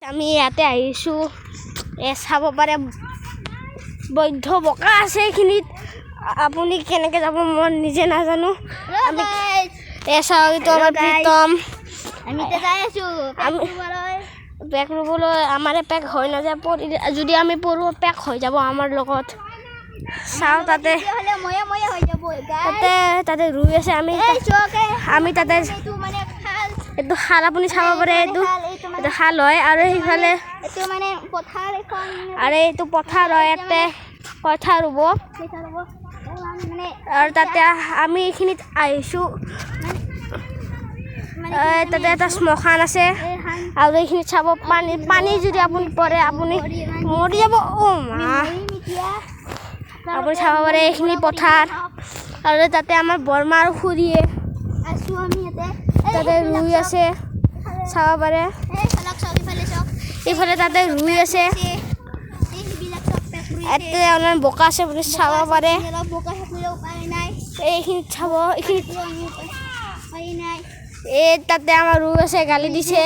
আমি ইয়াতে আহিছোঁ চাব পাৰে বৈধ বোকা আছে এইখিনিত আপুনি কেনেকৈ যাব মই নিজে নাজানো আমি চাওঁ এইটো আমাৰ প্ৰীতম আমি যাই আছোঁ পেক ৰুবলৈ আমাৰ পেক হৈ নাযায় যদি আমি পঢ়োঁ পেক হৈ যাব আমাৰ লগত চাওঁ তাতে তাতে ৰুই আছে আমি তাতে এইটো খাল আপুনি চাব পাৰে এইটো খাল হয় আৰু সেইফালে আৰু এইটো পথাৰ হয় ইয়াতে কঠা ৰুব আৰু তাতে আমি এইখিনিত আহিছোঁ তাতে এটা শ্মশান আছে আৰু এইখিনিত চাব পানী যদি আপুনি পৰে আপুনি মৰি যাব আপুনি চাব পাৰে এইখিনি পথাৰ আৰু তাতে আমাৰ বৰমা আৰু খুৰীয়ে তাতে ৰুই আছে চাব পাৰে এইফালে তাতে ৰুই আছে ইয়াতে অলপমান বোকা আছে বুলি চাব পাৰে এইখিনিত চাব এইখিনিত তাতে আমাৰ ৰুই আছে গালি দিছে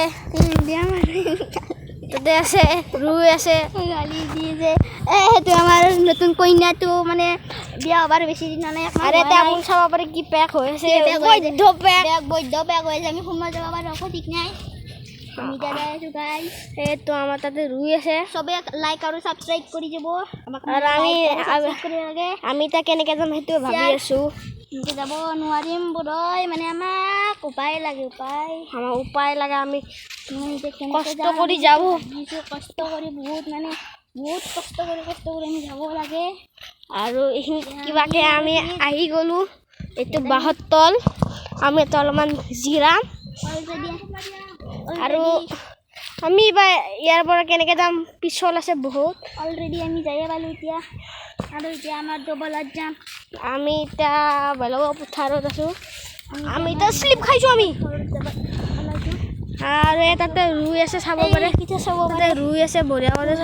তাতে আছে ৰুই আছে গালি দিছে সেইটো আমাৰ নতুন কইনাটো মানে বিয়া হবাৰ বেছি দিন নাই আৰু এটা আপুনি চাব পাৰে কি পেক হৈ আছে বৈধ পেক হৈ আছে আমি সোমাই যাব পাৰোঁ ঠিক নাই আমি যাই আছোঁ গাইজ সেইটো আমাৰ তাতে ৰুই আছে চবে লাইক আৰু ছাবস্ক্ৰাইব কৰি যাব আৰু আমি এতিয়া কেনেকৈ যাম সেইটো ভাবি আছোঁ এনেকৈ যাব নোৱাৰিম বোধহয় মানে আমাক উপায় লাগে আমি কষ্ট কৰি যাওঁ কষ্ট কৰি বহুত কষ্ট কৰি আমি যাব লাগে আৰু এইখিনি কিবাকে আমি আহি গ'লোঁ এইটো বাঁহৰ তল আমি এটা অলপমান জিৰাম আৰু আমি ইয়াৰ পৰা কেনেকৈ যাম পিছল আছে বহুত অলৰেডি আমি যায়ে পালোঁ এতিয়া আৰু এতিয়া আমাৰ ডবলত যাম আমি এতিয়া বেলেগৰ পথাৰত আছোঁ আমি এতিয়া শ্লিপ খাইছোঁ আমি আৰু তাতে ৰুই আছে চাব পাৰে তাতে ৰুই আছে বঢ়িয়া কৰে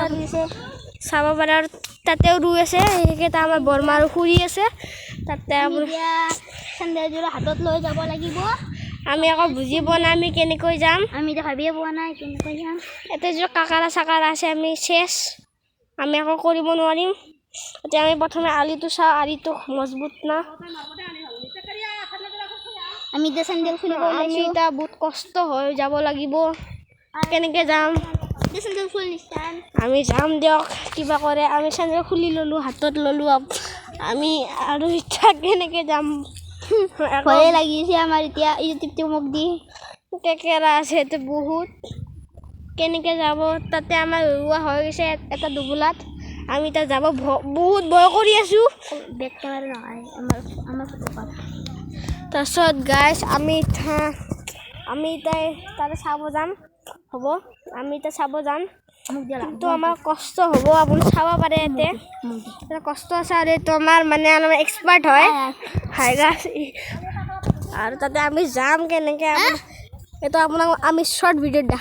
চাব পাৰে আৰু তাতেও ৰুই আছে সেইকেইটা আমাৰ বৰমা আৰু খুৰী আছে তাতে চেন্দেলযোৰ হাতত লৈ যাব লাগিব আমি আকৌ বুজি পোৱা নাই আমি কেনেকৈ যাম আমি এতিয়া ভাবিয়ে পোৱা নাই কেনেকৈ যাম ইয়াতে যদি কাকাৰা চাকাৰা আছে আমি আমি আকৌ কৰিব নোৱাৰিম এতিয়া আমি প্ৰথমে আলিটো চাওঁ আলিটো মজবুত না আমি এতিয়া চেন্দেল খুলিব আমি এতিয়া বহুত কষ্ট হৈ যাব লাগিব কেনেকৈ যাম আমি যাম দিয়ক কিবা কৰে আমি চেন্দেল খুলি ল'লোঁ হাতত ল'লোঁ আমি আৰু এতিয়া কেনেকৈ যাম ভয়ে লাগিছে আমাৰ এতিয়া ইউটিউবটো মোক দি কেকেৰা আছে সেইটো বহুত কেনেকৈ যাব তাতে আমাৰ ৰুৱা হৈ গৈছে এটা দুবোলাত আমি তাত যাব বহুত ভয় কৰি আছোঁ বেক কেমেৰা নহয় আমাৰ তাৰপিছত গাইজ আমি এতিয়া তাতে চাব যাম হ'ব আমি এতিয়া চাব যাম কিন্তু আমাৰ কষ্ট হ'ব আপুনি চাব পাৰে ইয়াতে কষ্ট আছে আৰু এইটো আমাৰ মানে অলপমান এক্সপাৰ্ট হয় আৰু তাতে আমি যাম কেনেকৈ এইটো আপোনাক আমি শ্বৰ্ট ভিডিঅ'ত দেখাম